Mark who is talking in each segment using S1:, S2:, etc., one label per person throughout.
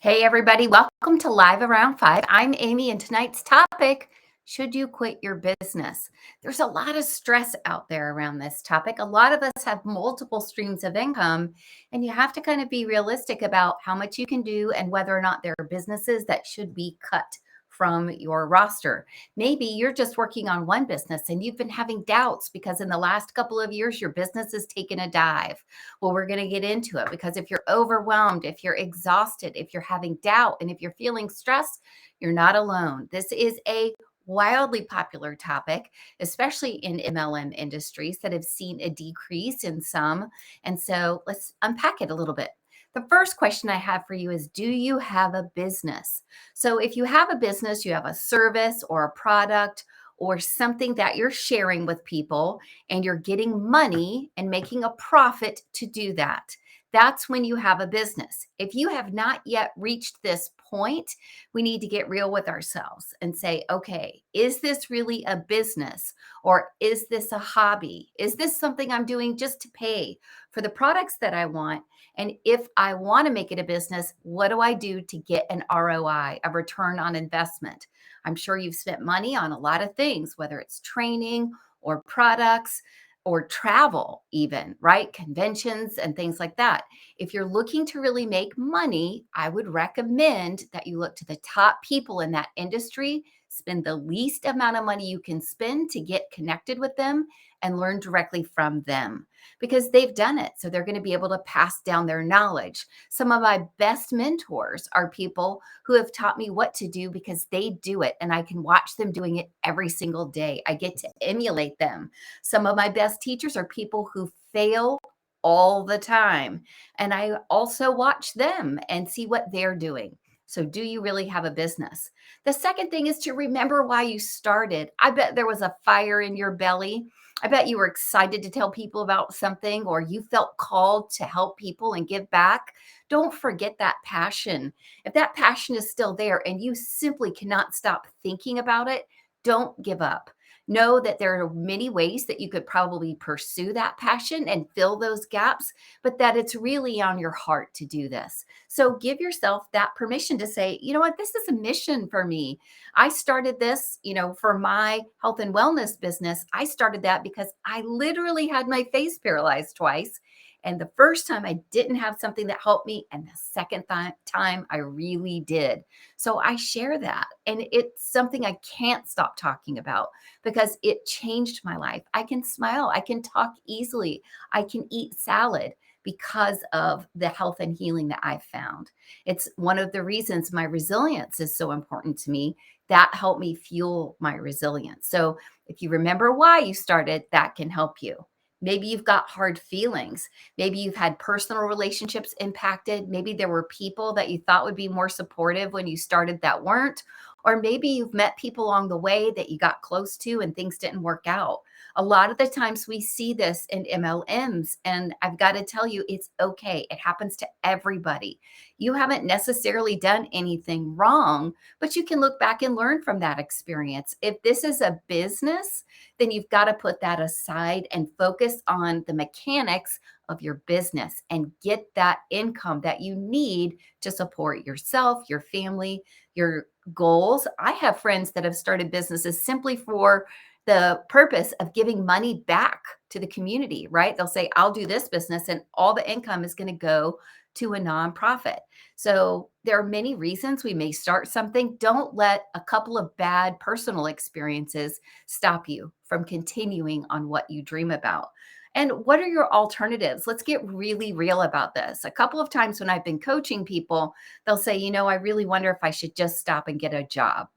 S1: Hey, everybody, welcome to Live Around 5. I'm Amy, and tonight's topic: should you quit your business? There's a lot of stress out there around this topic. A lot of us have multiple streams of income, and you have to kind of be realistic about how much you can do and whether or not there are businesses that should be cut from your roster. Maybe you're just working on one business and you've been having doubts because in the last couple of years, your business has taken a dive. Well, we're going to get into it because if you're overwhelmed, if you're exhausted, if you're having doubt, and if you're feeling stressed, you're not alone. This is a wildly popular topic, especially in MLM industries that have seen a decrease in some. And so let's unpack it a little bit. The first question I have for you is: do you have a business? So, if you have a business, you have a service or a product or something that you're sharing with people, and you're getting money and making a profit to do that. That's when you have a business. If you have not yet reached this point, we need to get real with ourselves and say, okay, is this really a business or is this a hobby? Is this something I'm doing just to pay for the products that I want? And if I want to make it a business, what do I do to get an ROI, a return on investment? I'm sure you've spent money on a lot of things, whether it's training or products or travel, even, right? Conventions and things like that. If you're looking to really make money, I would recommend that you look to the top people in that industry, spend the least amount of money you can spend to get connected with them and learn directly from them because they've done it. So they're going to be able to pass down their knowledge. Some of my best mentors are people who have taught me what to do because they do it and I can watch them doing it every single day. I get to emulate them. Some of my best teachers are people who fail all the time. And I also watch them and see what they're doing. So, do you really have a business? The second thing is to remember why you started. I bet there was a fire in your belly. I bet you were excited to tell people about something, or you felt called to help people and give back. Don't forget that passion. If that passion is still there and you simply cannot stop thinking about it, don't give up. Know that there are many ways that you could probably pursue that passion and fill those gaps, but that it's really on your heart to do this. So give yourself that permission to say, you know what, this is a mission for me. I started this, for my health and wellness business. I started that because I literally had my face paralyzed twice. And the first time I didn't have something that helped me, and the second time I really did. So I share that. And it's something I can't stop talking about because it changed my life. I can smile, I can talk easily, I can eat salad because of the health and healing that I've found. It's one of the reasons my resilience is so important to me. That helped me fuel my resilience. So if you remember why you started, that can help you. Maybe you've got hard feelings. Maybe you've had personal relationships impacted. Maybe there were people that you thought would be more supportive when you started that weren't. Or maybe you've met people along the way that you got close to and things didn't work out. A lot of the times we see this in MLMs, and I've got to tell you, it's okay. It happens to everybody. You haven't necessarily done anything wrong, but you can look back and learn from that experience. If this is a business, then you've got to put that aside and focus on the mechanics of your business and get that income that you need to support yourself, your family, your goals. I have friends that have started businesses simply for the purpose of giving money back to the community, right? They'll say, I'll do this business and all the income is going to go to a nonprofit. So there are many reasons we may start something. Don't let a couple of bad personal experiences stop you from continuing on what you dream about. And what are your alternatives? Let's get really real about this. A couple of times when I've been coaching people, they'll say, I really wonder if I should just stop and get a job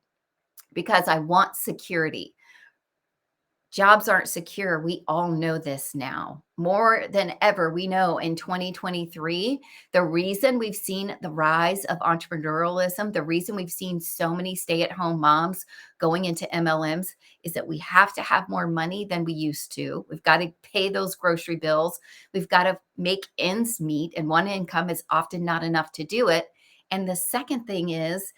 S1: because I want security. Jobs aren't secure. We all know this now. More than ever, we know in 2023, the reason we've seen the rise of entrepreneurialism, the reason we've seen so many stay-at-home moms going into MLMs is that we have to have more money than we used to. We've got to pay those grocery bills. We've got to make ends meet, and one income is often not enough to do it. And the second thing is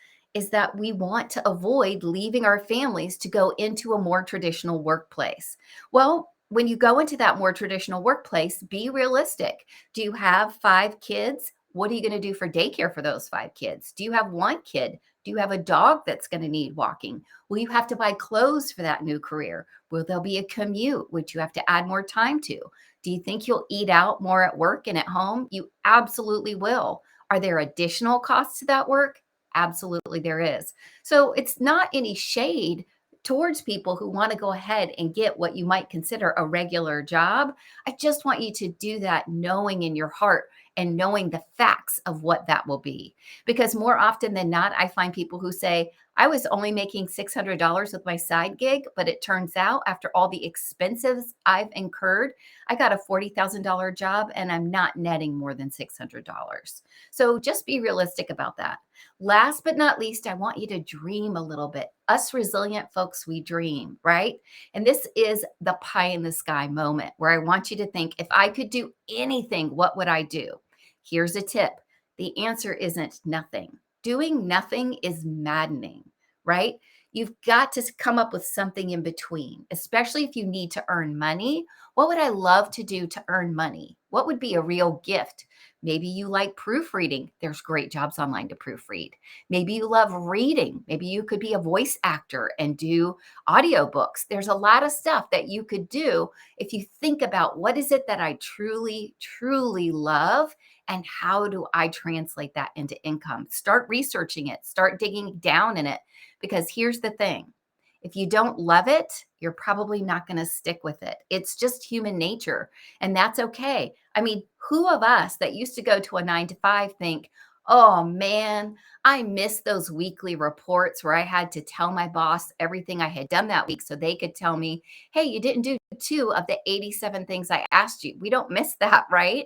S1: that we want to avoid leaving our families to go into a more traditional workplace. Well, when you go into that more traditional workplace, be realistic. Do you have 5 kids? What are you going to do for daycare for those 5 kids? Do you have one kid? Do you have a dog that's going to need walking? Will you have to buy clothes for that new career? Will there be a commute, which you have to add more time to? Do you think you'll eat out more at work and at home? You absolutely will. Are there additional costs to that work? Absolutely, there is. So it's not any shade towards people who want to go ahead and get what you might consider a regular job. I just want you to do that knowing in your heart and knowing the facts of what that will be. Because more often than not, I find people who say, I was only making $600 with my side gig, but it turns out after all the expenses I've incurred, I got a $40,000 job and I'm not netting more than $600. So just be realistic about that. Last but not least, I want you to dream a little bit. Us resilient folks, we dream, right? And this is the pie in the sky moment where I want you to think, if I could do anything, what would I do? Here's a tip. The answer isn't nothing. Doing nothing is maddening, right? You've got to come up with something in between, especially if you need to earn money. What would I love to do to earn money? What would be a real gift? Maybe you like proofreading. There's great jobs online to proofread. Maybe you love reading. Maybe you could be a voice actor and do audiobooks. There's a lot of stuff that you could do if you think about what is it that I truly, truly love and how do I translate that into income? Start researching it, start digging down in it. Because here's the thing, if you don't love it, you're probably not going to stick with it. It's just human nature, and that's okay. I mean, who of us that used to go to a 9 to 5 think, oh man, I miss those weekly reports where I had to tell my boss everything I had done that week so they could tell me, hey, you didn't do 2 of the 87 things I asked you. We don't miss that, right?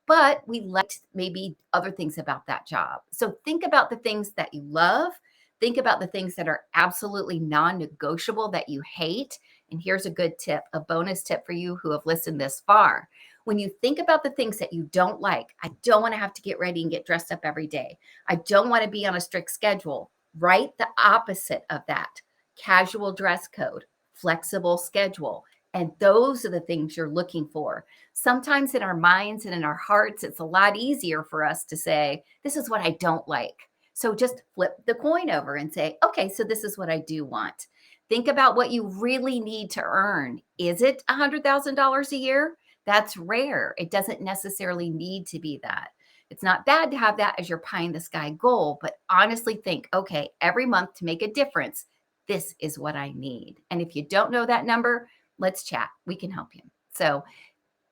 S1: But we liked maybe other things about that job. So think about the things that you love. Think about the things that are absolutely non negotiable that you hate. And here's a good tip, a bonus tip for you who have listened this far. When you think about the things that you don't like, I don't want to have to get ready and get dressed up every day. I don't want to be on a strict schedule. Write the opposite of that, casual dress code, flexible schedule. And those are the things you're looking for. Sometimes in our minds and in our hearts, it's a lot easier for us to say, this is what I don't like. So just flip the coin over and say, okay, so this is what I do want. Think about what you really need to earn. Is it $100,000 a year? That's rare. It doesn't necessarily need to be that. It's not bad to have that as your pie in the sky goal, but honestly think, okay, every month to make a difference, this is what I need. And if you don't know that number, let's chat. We can help you. So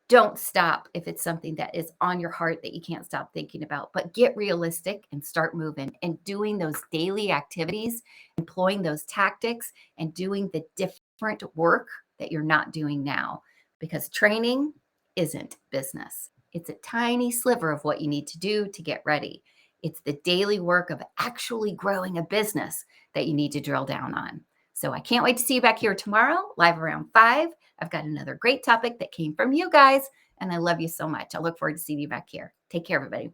S1: don't stop if it's something that is on your heart that you can't stop thinking about, but get realistic and start moving and doing those daily activities, employing those tactics, and doing the different work that you're not doing now. Because training isn't business, it's a tiny sliver of what you need to do to get ready. It's the daily work of actually growing a business that you need to drill down on. So I can't wait to see you back here tomorrow, live around 5. I've got another great topic that came from you guys, and I love you so much. I look forward to seeing you back here. Take care, everybody.